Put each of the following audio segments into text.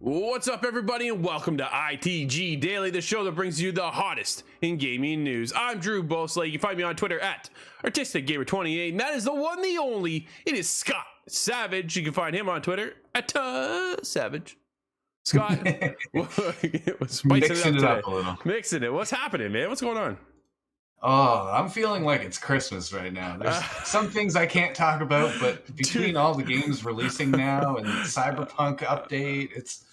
What's up, everybody, and welcome to ITG Daily, the show that brings you the hottest in gaming news. I'm Drew Bosley. You can find me on Twitter at ArtisticGamer28, and that is the one, the only. It is Scott Savage. You can find him on Twitter at Savage. Scott, mixing it up a little. Mixing it. What's happening, man? What's going on? Oh, I'm feeling like it's Christmas right now. There's some things I can't talk about, but between all the games releasing now and Cyberpunk update, it's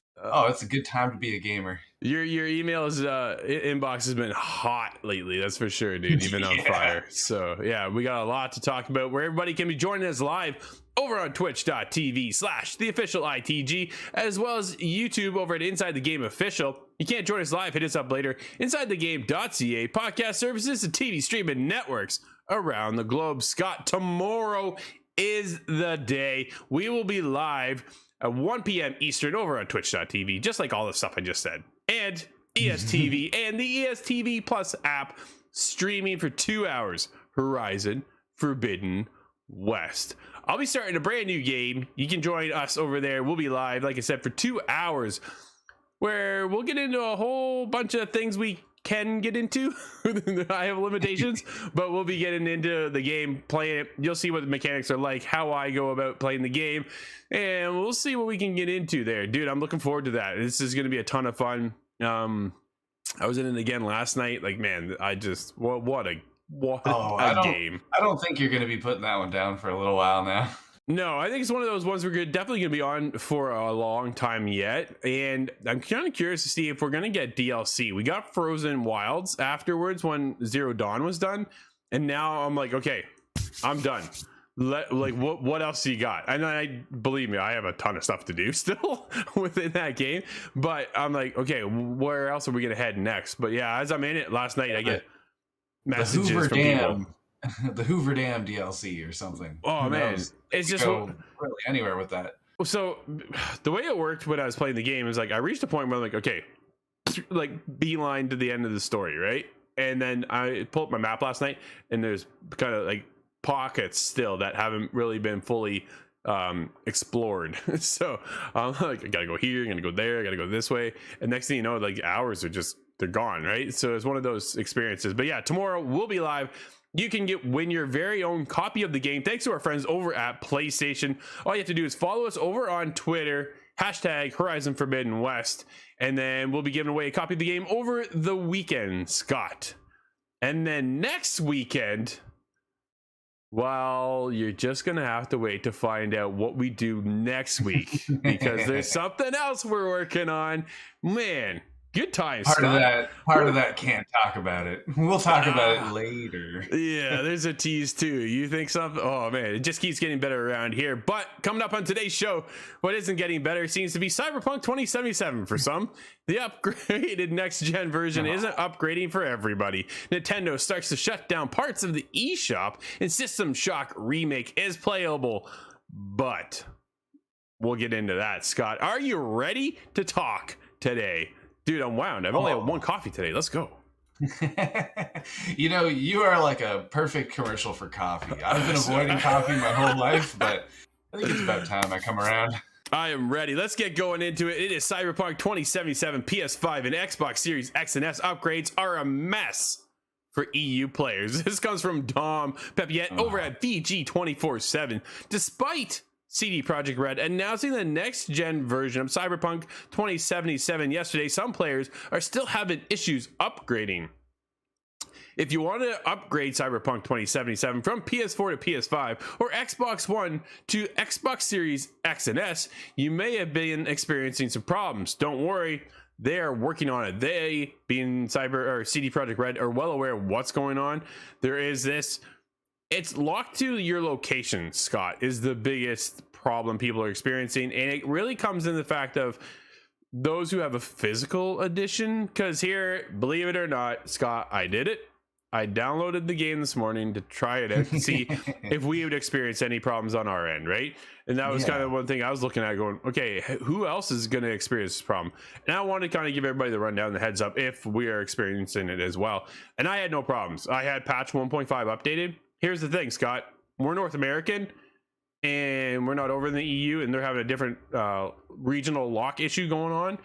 a good time to be a gamer. Your emails inbox has been hot lately, that's for sure, dude. Even on fire. So yeah, we got a lot to talk about, where everybody can be joining us live over on twitch.tv/theofficialITG, as well as YouTube over at Inside the Game Official. You can't join us live, hit us up later. InsideTheGame.ca, podcast services and TV streaming networks around the globe. Scott, tomorrow is the day. We will be live at 1 p.m. Eastern over on twitch.tv, just like all the stuff I just said. And ESTV and the ESTV Plus app, streaming for 2 hours, Horizon Forbidden West. I'll be starting a brand new game. You can join us over there. We'll be live, like I said, for 2 hours, where we'll get into a whole bunch of things we can get into. I have limitations, but we'll be getting into the game, playing it. You'll see what the mechanics are like, how I go about playing the game, and we'll see what we can get into there. Dude, I'm looking forward to that. This is going to be a ton of fun. I was in it again last night. Like, man, I just, what a game. I don't think you're going to be putting that one down for a little while now. No, I think it's one of those ones we're definitely going to be on for a long time yet. And I'm kind of curious to see if we're going to get DLC. We got Frozen Wilds afterwards when Zero Dawn was done. And now I'm like, okay, I'm done. What else do you got? And believe me, I have a ton of stuff to do still within that game. But I'm like, okay, where else are we going to head next? But yeah, as I'm in it last night, I get messages from people. The Hoover Dam DLC or something. Oh man, it's just go really anywhere with that. So the way it worked when I was playing the game is like I reached a point where I'm like, okay, like beeline to the end of the story, right? And then I pulled up my map last night, and there's kind of like pockets still that haven't really been fully explored. So I'm like, I gotta go here, I'm gonna go there, I gotta go this way, and next thing you know, like hours are just, they're gone, right? So it's one of those experiences. But yeah, tomorrow we'll be live. You can win your very own copy of the game thanks to our friends over at PlayStation. All you have to do is follow us over on Twitter, hashtag Horizon Forbidden West, and then we'll be giving away a copy of the game over the weekend, Scott. And then next weekend, well, you're just going to have to wait to find out what we do next week, because there's something else we're working on. Man. Good times. Part of that can't talk about it. We'll talk about it later. Yeah, there's a tease too. You think something? Oh man, it just keeps getting better around here. But coming up on today's show, what isn't getting better seems to be Cyberpunk 2077 for some. The upgraded next-gen version isn't upgrading for everybody. Nintendo starts to shut down parts of the eShop, and System Shock Remake is playable. But we'll get into that. Scott, are you ready to talk today? Dude, I'm wound. I've only had one coffee today. Let's go. You know, you are like a perfect commercial for coffee. I've been avoiding coffee my whole life, but I think it's about time I come around. I am ready. Let's get going into it. It is Cyberpunk 2077. PS5 and Xbox Series X and S upgrades are a mess for EU players. This comes from Dom Pepiet over at VG247. Despite CD Projekt Red announcing the next-gen version of Cyberpunk 2077 yesterday, some players are still having issues upgrading. If you want to upgrade Cyberpunk 2077 from PS4 to PS5 or Xbox One to Xbox Series X and S, you may have been experiencing some problems. Don't worry, they are working on it. They, being CD Projekt Red, are well aware of what's going on. There is this. It's locked to your location, Scott, is the biggest problem people are experiencing. And it really comes in the fact of those who have a physical edition. Because here, believe it or not, Scott, I did it. I downloaded the game this morning to try it out to see if we would experience any problems on our end, right? And that was kind of one thing I was looking at going, okay, who else is going to experience this problem? And I wanted to kind of give everybody the rundown, the heads up, if we are experiencing it as well. And I had no problems. I had patch 1.5 updated. Here's the thing, Scott. We're North American, and we're not over in the EU, and they're having a different regional lock issue going on.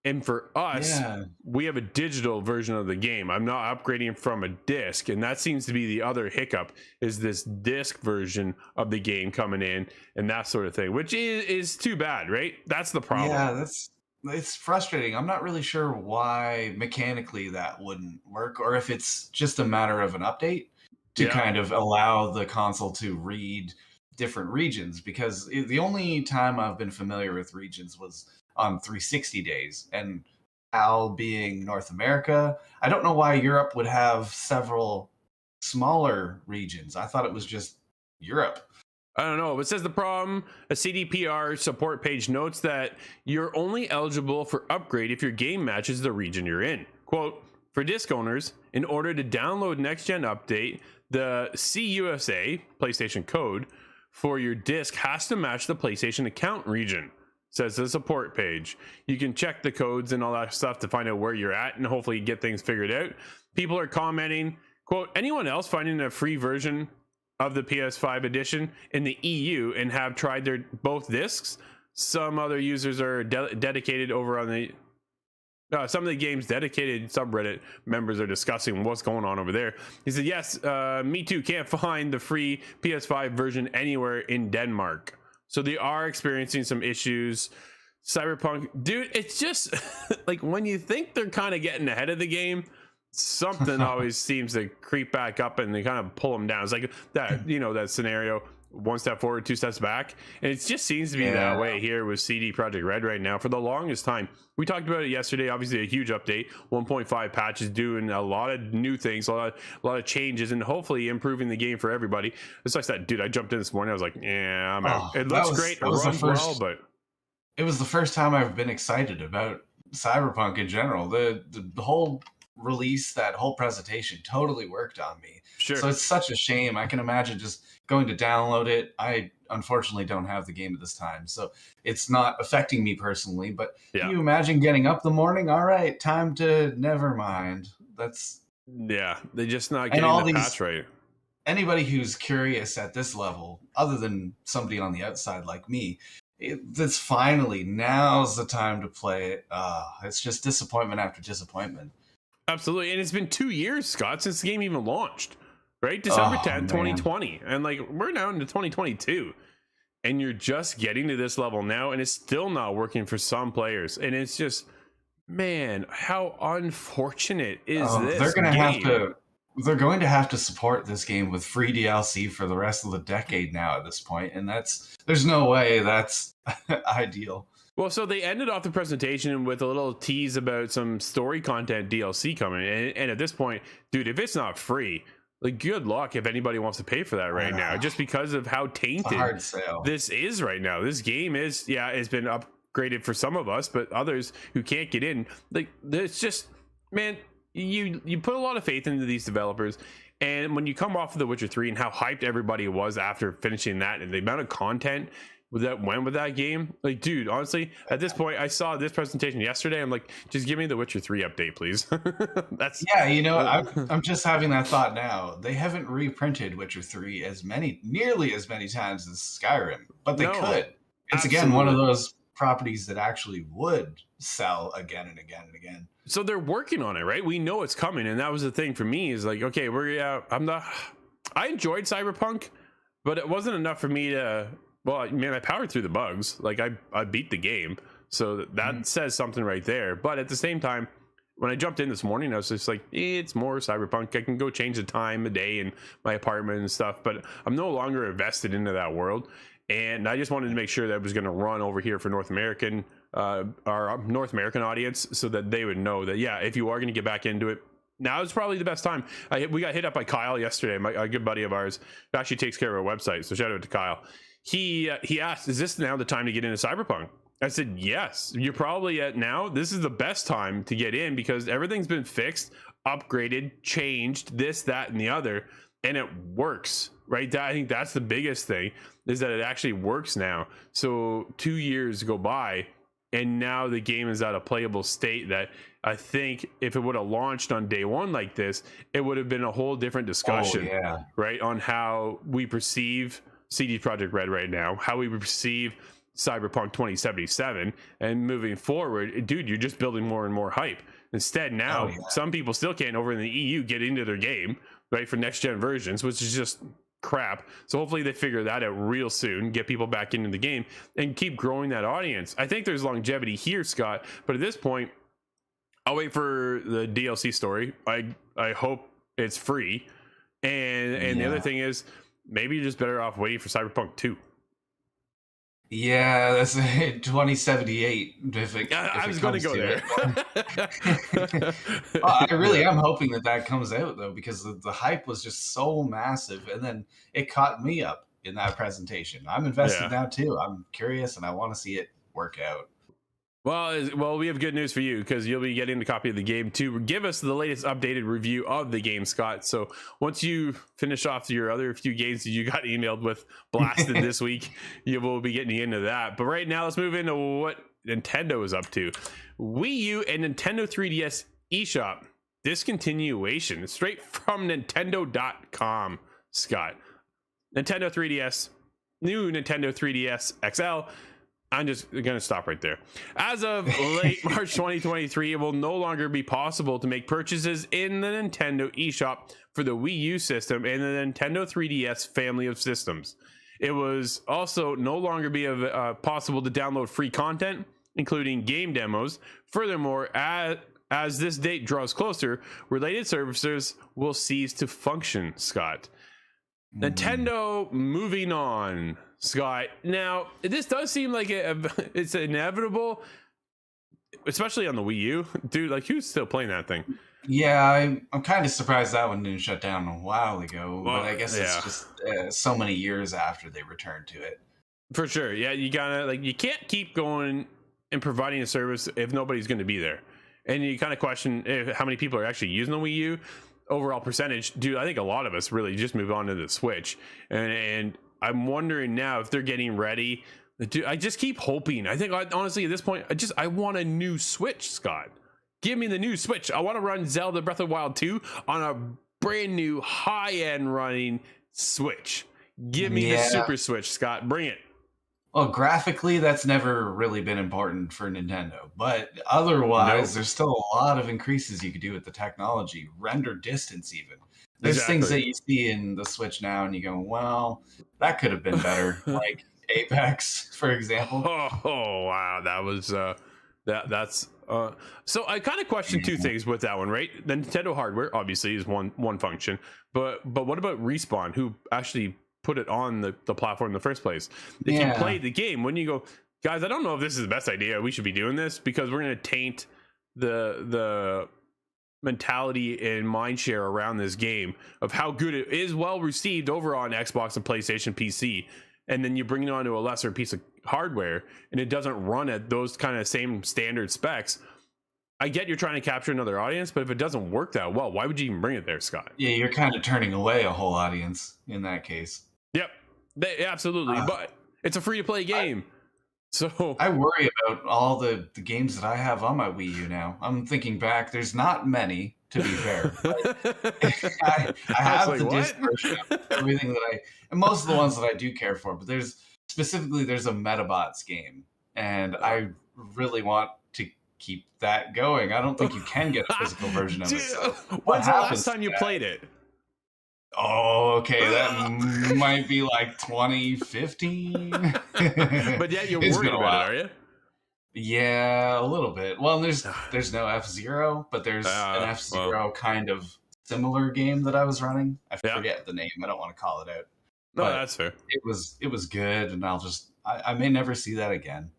And for us, Yeah. we have a digital version of the game. I'm not upgrading from a disc, and that seems to be the other hiccup, is this disc version of the game coming in and that sort of thing, which is too bad, right? That's the problem. Yeah, it's frustrating. I'm not really sure why mechanically that wouldn't work, or if it's just a matter of an update to Yeah. kind of allow the console to read different regions. Because the only time I've been familiar with regions was on 360 days, and Al being North America, I don't know why Europe would have several smaller regions. I thought it was just Europe. I don't know. It says the problem. A CDPR support page notes that you're only eligible for upgrade if your game matches the region you're in. Quote, for disc owners, in order to download next gen update, the CUSA PlayStation code for your disc has to match the PlayStation account region, says the support page. You can check the codes and all that stuff to find out where you're at and hopefully get things figured out. People are commenting, quote, anyone else finding a free version of the PS5 edition in the EU and have tried their both discs? Some other users are dedicated over on the some of the game's dedicated subreddit members are discussing what's going on over there. He said, yes, me too, can't find the free PS5 version anywhere in Denmark. So they are experiencing some issues. Cyberpunk, dude, it's just like when you think they're kind of getting ahead of the game, something always seems to creep back up and they kind of pull them down. It's like that, that scenario, one step forward, two steps back. And it just seems to be that way here with CD Projekt Red right now for the longest time. We talked about it yesterday, obviously a huge update, 1.5 patches, doing a lot of new things, a lot of changes, and hopefully improving the game for everybody. It's like that, dude, I jumped in this morning, I was like, yeah, I'm out. It looks great, it runs well, but it was the first time I've been excited about Cyberpunk in general. The whole release, that whole presentation totally worked on me. Sure. So it's such a shame. I can imagine just going to download it. I unfortunately don't have the game at this time, so it's not affecting me personally. But can you imagine getting up the morning? All right, time to never mind. That's they're just not getting the patch right. Anybody who's curious at this level, other than somebody on the outside like me, it's finally now's the time to play it. It's just disappointment after disappointment. Absolutely. And it's been 2 years, Scott, since the game even launched, right? December 10th, 2020. And like we're now into 2022 and you're just getting to this level now and it's still not working for some players. And it's just, man, how unfortunate is this They're going to have to support this game with free DLC for the rest of the decade now at this point. And there's no way that's ideal. Well, so they ended off the presentation with a little tease about some story content DLC coming. And at this point, dude, if it's not free, like good luck if anybody wants to pay for that right now, just because of how tainted this is right now. This game is, it's been upgraded for some of us, but others who can't get in, like it's just, man, you put a lot of faith into these developers. And when you come off of The Witcher 3 and how hyped everybody was after finishing that and the amount of content that went with that game, like, dude, honestly, at this point, I saw this presentation yesterday. I'm like, just give me the Witcher 3 update, please. I'm just having that thought now. They haven't reprinted Witcher 3 nearly as many times as Skyrim, but they could. It's again one of those properties that actually would sell again and again and again. So they're working on it, right? We know it's coming, and that was the thing for me is like, okay, I enjoyed Cyberpunk, but it wasn't enough for me to. Well, man, I powered through the bugs. Like I beat the game. So that says something right there. But at the same time, when I jumped in this morning, I was just like, it's more Cyberpunk. I can go change the time of day in my apartment and stuff, but I'm no longer invested into that world. And I just wanted to make sure that it was going to run over here for our North American audience so that they would know that, if you are going to get back into it, now is probably the best time. We got hit up by Kyle yesterday, a good buddy of ours who actually takes care of our website. So shout out to Kyle. He asked, is this now the time to get into Cyberpunk? I said, yes, you're probably at now. This is the best time to get in because everything's been fixed, upgraded, changed, this, that, and the other, and it works, right? I think that's the biggest thing is that it actually works now. So 2 years go by and now the game is at a playable state that I think if it would have launched on day one like this, it would have been a whole different discussion, right? On how we perceive CD Projekt Red right now, how we perceive Cyberpunk 2077, and moving forward, dude, you're just building more and more hype. Instead, now some people still can't over in the EU get into their game, right, for next gen versions, which is just crap. So hopefully they figure that out real soon, get people back into the game, and keep growing that audience. I think there's longevity here, Scott, but at this point, I'll wait for the DLC story. I hope it's free, and the other thing is, maybe you're just better off waiting for Cyberpunk 2. Yeah, that's 2078. I was going to go there. I really am hoping that comes out, though, because the hype was just so massive, and then it caught me up in that presentation. I'm invested now, too. I'm curious, and I want to see it work out. Well, we have good news for you, because you'll be getting a copy of the game to give us the latest updated review of the game, Scott. So once you finish off your other few games that you got emailed with blasted this week, you will be getting into that. But right now, let's move into what Nintendo is up to. Wii U and Nintendo 3DS eShop discontinuation straight from Nintendo.com, Scott. Nintendo 3DS, new Nintendo 3DS XL. I'm just going to stop right there. As of late March 2023, it will no longer be possible to make purchases in the Nintendo eShop for the Wii U system and the Nintendo 3DS family of systems. It was also no longer be possible to download free content, including game demos. Furthermore, as this date draws closer, related services will cease to function, Scott. Nintendo moving on, Scott. Now, this does seem like it's inevitable, especially on the Wii U. Dude, like, who's still playing that thing? Yeah, I'm kind of surprised that one didn't shut down a while ago, but I guess it's just so many years after they returned to it. For sure. Yeah, you gotta, like, you can't keep going and providing a service if nobody's going to be there. And you kind of question how many people are actually using the Wii U. Overall percentage, dude, I think a lot of us really just move on to the Switch, and I'm wondering now if they're getting ready. Dude, I just keep hoping. I think honestly at this point, I want a new Switch, Scott. Give me the new Switch. I want to run Zelda Breath of the Wild 2 on a brand new high-end running Switch. Give me the Super Switch, Scott. Bring it. Well, graphically, that's never really been important for Nintendo, but otherwise, there's still a lot of increases you could do with the technology, render distance even. There's things that you see in the Switch now, and you go, well, that could have been better, like Apex, for example. Oh wow, that was that's so I kind of question two things with that one, right? The Nintendo hardware obviously is one function, but what about Respawn, who actually put it on the platform in the first place? If you played the game, when you go, guys, I don't know if this is the best idea, we should be doing this, because we're going to taint the mentality and mind share around this game of how good it is, well received over on Xbox and PlayStation PC, and then you bring it onto a lesser piece of hardware and it doesn't run at those kind of same standard specs. I get you're trying to capture another audience, but if it doesn't work that well, why would you even bring it there, Scott? Yeah, you're kind of turning away a whole audience in that case. Yep, absolutely. But it's a free-to-play game. So I worry about all the games that I have on my Wii U now. I'm thinking back, there's not many, to be fair. I have the disc version of everything and most of the ones that I do care for, but there's a Metabots game, and I really want to keep that going. I don't think you can get a physical version of it. So when's the last time you played it? Oh, okay. That might be like 2015. But yeah, you're worried about it, are you? Yeah, a little bit. Well, there's no F-Zero, but there's an F-Zero kind of similar game that I was running. I forget the name. I don't want to call it out. No, that's fair. It was good, and I may never see that again.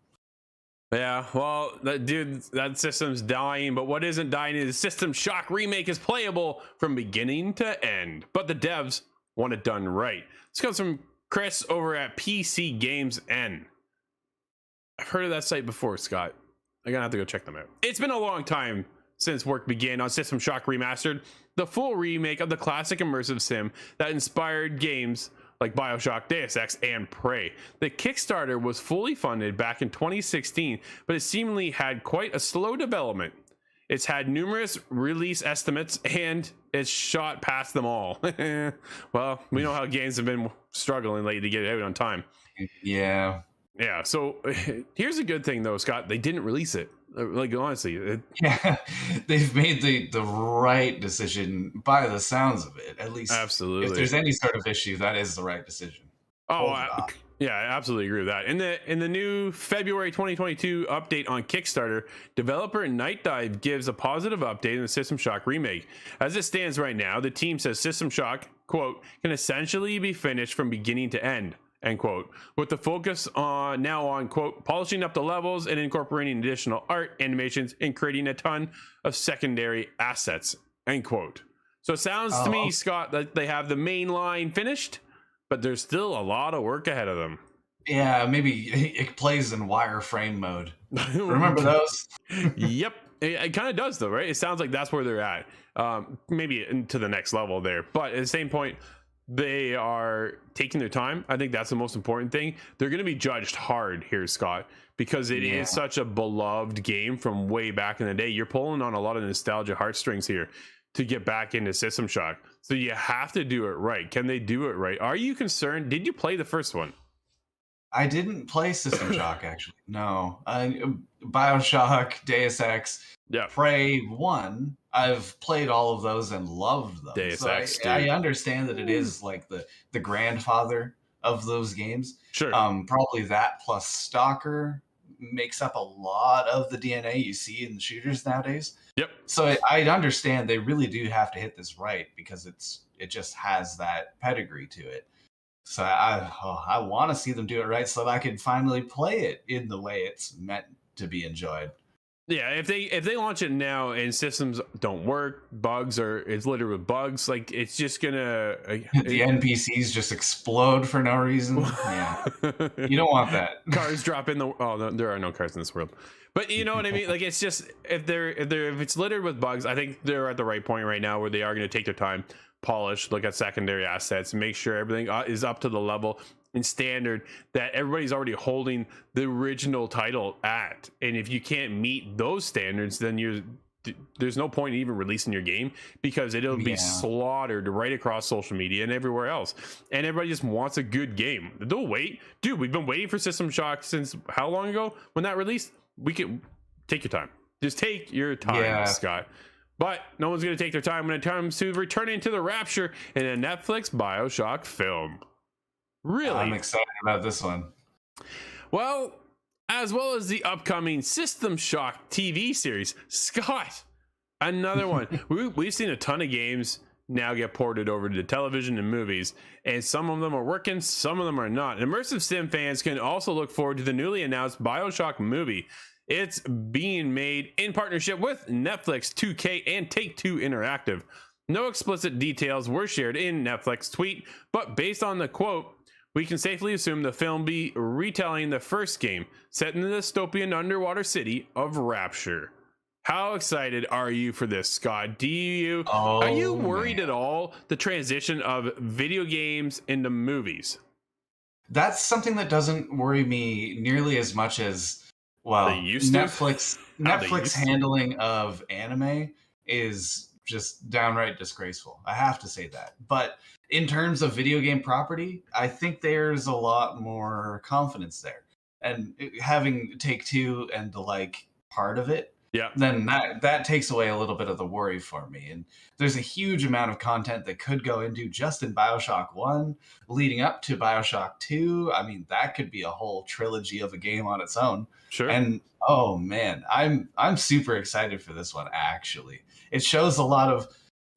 Yeah, well, that system's dying, but what isn't dying is System Shock Remake is playable from beginning to end, but the devs want it done right. This comes from Chris over at PC Games N. I've heard of that site before, Scott. I'm gonna have to go check them out. It's been a long time since work began on System Shock Remastered, the full remake of the classic immersive sim that inspired games like BioShock, Deus Ex, and Prey. The Kickstarter was fully funded back in 2016, but it seemingly had quite a slow development. It's had numerous release estimates and it's shot past them all. Well, we know how games have been struggling lately to get it out on time. Yeah. Yeah, so here's a good thing though, Scott. They didn't release it. Like honestly, Yeah, they've made the right decision by the sounds of it. At least, absolutely. if there's any sort of issue, that is the right decision. Yeah, I absolutely agree with that. In the new February 2022 update on Kickstarter, developer Night Dive gives a positive update in the System Shock remake. As it stands right now, the team says System Shock, quote, can essentially be finished from beginning to end, end quote, with the focus on, quote, polishing up the levels and incorporating additional art, animations, and creating a ton of secondary assets, end quote. So it sounds to me, Scott, that they have the main line finished, but there's still a lot of work ahead of them. Yeah, maybe it plays in wireframe mode. Remember those? Yep. It kind of does though, right? It sounds like that's where they're at. Maybe into the next level there. But at the same point, they are taking their time. I think that's the most important thing. They're going to be judged hard here, Scott, because it is such a beloved game from way back in the day. You're pulling on a lot of nostalgia heartstrings here to get back into System Shock. So you have to do it right. Can they do it right? Are you concerned? Did you play the first one? I didn't play System Shock, actually. No. BioShock, Deus Ex, Prey 1. I've played all of those and loved them. Deus so Ex, I understand that it is like the grandfather of those games. Sure. Probably that plus Stalker makes up a lot of the DNA you see in shooters nowadays. Yep. So I understand they really do have to hit this right because it just has that pedigree to it. So I want to see them do it right so that I can finally play it in the way it's meant to be enjoyed. Yeah, if they launch it now and systems don't work, it's littered with bugs, like it's just gonna the NPCs just explode for no reason. Yeah, you don't want that. Cars drop in no, there are no cars in this world, but you know what I mean. Like it's just if it's littered with bugs, I think they're at the right point right now where they are going to take their time, polish, look at secondary assets, make sure everything is up to the level and standard that everybody's already holding the original title at. And if you can't meet those standards, then there's no point in even releasing your game because it'll be slaughtered right across social media and everywhere else. And everybody just wants a good game. They'll wait. Dude, we've been waiting for System Shock since how long ago when that released? We can take your time. Just take your time, Scott. But no one's going to take their time when it comes to returning to the Rapture in a Netflix BioShock film. Really? I'm excited about this one. Well as the upcoming System Shock TV series. Scott, another one. We've seen a ton of games now get ported over to television and movies, and some of them are working, some of them are not. Immersive sim fans can also look forward to the newly announced BioShock movie. It's being made in partnership with Netflix, 2K, and Take-Two Interactive. No explicit details were shared in Netflix tweet, but based on the quote, we can safely assume the film be retelling the first game, set in the dystopian underwater city of Rapture. How excited are you for this, Scott? Are you worried at all the transition of video games into movies? That's something that doesn't worry me nearly as much as Netflix handling of anime is just downright disgraceful. I have to say that. But in terms of video game property, I think there's a lot more confidence there. And having Take-Two and the like part of it, then that takes away a little bit of the worry for me. And there's a huge amount of content that could go into just in BioShock 1 leading up to BioShock 2. I mean, that could be a whole trilogy of a game on its own. Sure. And oh man, I'm super excited for this one actually. It shows a lot of,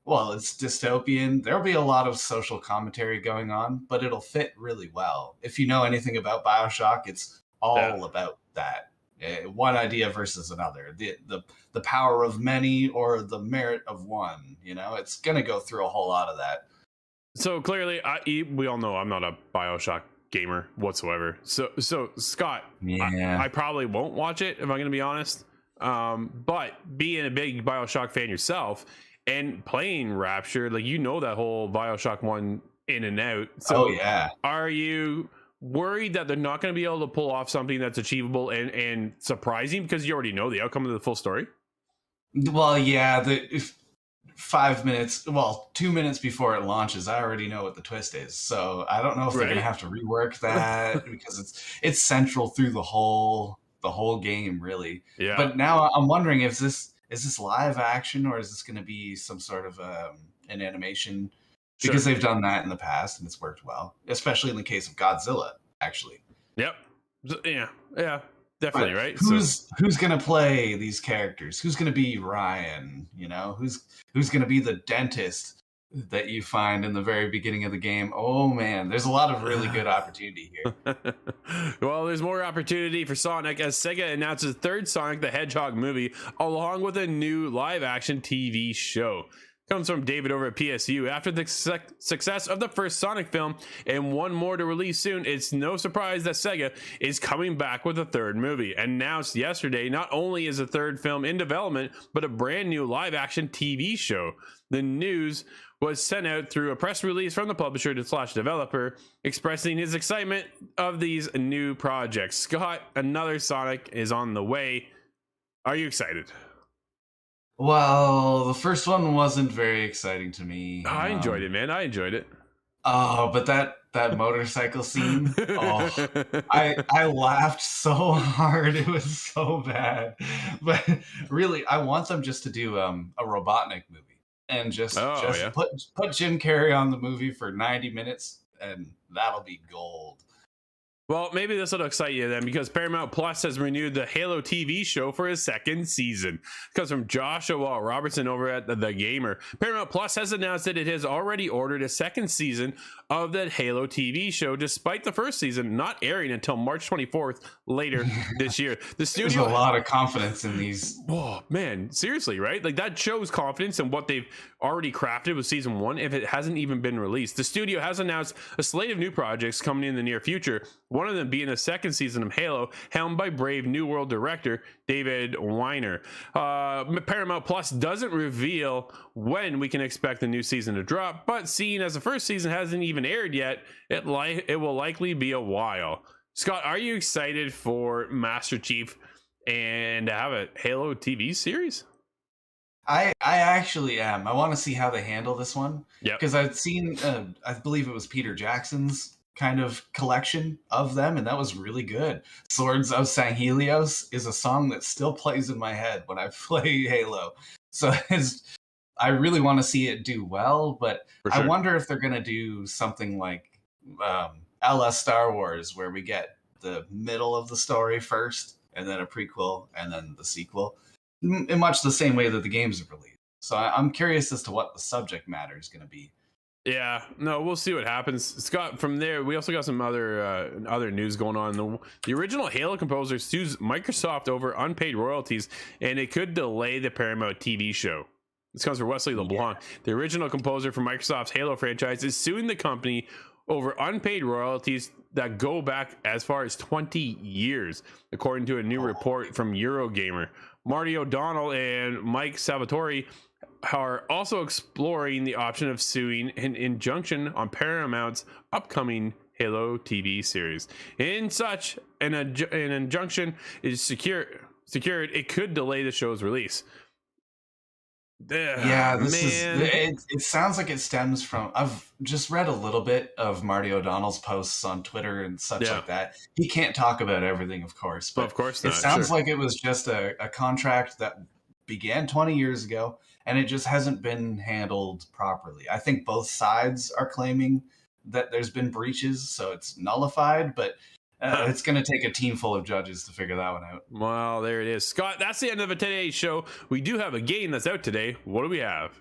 well, it's dystopian. There'll be a lot of social commentary going on, but it'll fit really well. If you know anything about BioShock, it's all about that. One idea versus another, the power of many or the merit of one. You know, it's gonna go through a whole lot of that. So clearly, we all know I'm not a BioShock gamer whatsoever. So Scott, I probably won't watch it if I'm gonna be honest. But being a big BioShock fan yourself and playing Rapture, like you know that whole BioShock 1 in and out. So are you worried that they're not going to be able to pull off something that's achievable and surprising because you already know the outcome of the full story? Well, 5 minutes, well, 2 minutes before it launches, I already know what the twist is. So I don't know if they're Right. gonna have to rework that because it's central through the whole game, really. Yeah. But now I'm wondering, is this live action or is this going to be some sort of an animation? Sure. Because they've done that in the past and it's worked well, especially in the case of Godzilla, actually. Yep. Yeah. Yeah. Definitely. But Right. who's going to play these characters? Who's going to be Ryan? You know, who's going to be the dentist that you find in the very beginning of the game? Oh man, there's a lot of really good opportunity here. Well, there's more opportunity for Sonic as Sega announces third Sonic the Hedgehog movie along with a new live action TV show. Comes from David over at PSU. After the success of the first Sonic film and one more to release soon, it's no surprise that Sega is coming back with a third movie. Announced yesterday, not only is a third film in development, but a brand new live action TV show. The news was sent out through a press release from the publisher / developer expressing his excitement of these new projects. Scott, another Sonic is on the way. Are you excited? Well, the first one wasn't very exciting to me. I enjoyed it, man. I enjoyed it. Oh, but that motorcycle scene, oh, I laughed so hard. It was so bad. But really, I want them just to do a Robotnik movie and just yeah. put Jim Carrey on the movie for 90 minutes and that'll be gold. Well, maybe this will excite you then, because Paramount Plus has renewed the Halo TV show for a second season. It comes from Joshua Robertson over at The Gamer. Paramount Plus has announced that it has already ordered a second season of the Halo TV show, despite the first season not airing until March 24th later this year. The studio There's a lot of confidence in these. Oh man, seriously, right? Like that shows confidence in what they've already crafted with season 1 if it hasn't even been released. The studio has announced a slate of new projects coming in the near future, one of them being a second season of Halo, helmed by Brave New World director David Weiner. Paramount Plus doesn't reveal when we can expect the new season to drop, but seeing as the first season hasn't even aired yet, it will likely be a while. Scott, are you excited for Master Chief and to have a Halo TV series? I actually am. I want to see how they handle this one. Yeah. Because I've seen, I believe it was Peter Jackson's kind of collection of them, and that was really good. Swords of Sanghelios is a song that still plays in my head when I play Halo. So I really want to see it do well, but For sure. I wonder if they're going to do something like LS Star Wars, where we get the middle of the story first, and then a prequel, and then the sequel, in much the same way that the games are released. So I'm curious as to what the subject matter is going to be. Yeah, no, we'll see what happens. Scott, from there, we also got some other news going on. The original Halo composer sues Microsoft over unpaid royalties, and it could delay the Paramount TV show. This comes from Wesley LeBlanc. Yeah. The original composer for Microsoft's Halo franchise is suing the company over unpaid royalties that go back as far as 20 years, according to a new report from Eurogamer. Marty O'Donnell and Mike Salvatore are also exploring the option of suing an injunction on Paramount's upcoming Halo TV series. In such an injunction is secured, it could delay the show's release. Yeah, it sounds like it stems from, I've just read a little bit of Marty O'Donnell's posts on Twitter and such like that. He can't talk about everything, of course, but of course not. It sounds like it was just a contract that began 20 years ago and it just hasn't been handled properly. I think both sides are claiming that there's been breaches, so it's nullified, but it's going to take a team full of judges to figure that one out. Well, there it is. Scott, that's the end of today's show. We do have a game that's out today. What do we have?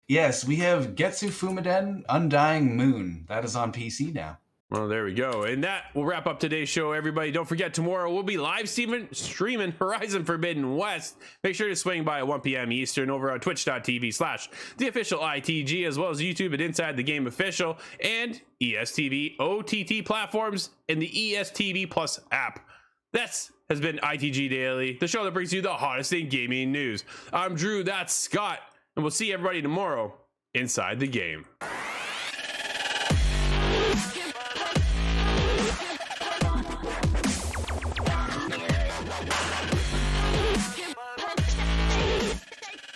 Yes, we have Getsu Fumiden Undying Moon. That is on PC now. Well, there we go. And that will wrap up today's show, everybody. Don't forget, tomorrow we'll be live streaming Horizon Forbidden West. Make sure to swing by at 1 p.m. Eastern over on twitch.tv/theofficialITG, as well as YouTube at Inside the Game Official and ESTV OTT platforms and the ESTV Plus app. This has been ITG Daily, the show that brings you the hottest in gaming news. I'm Drew, that's Scott, and we'll see everybody tomorrow inside the game.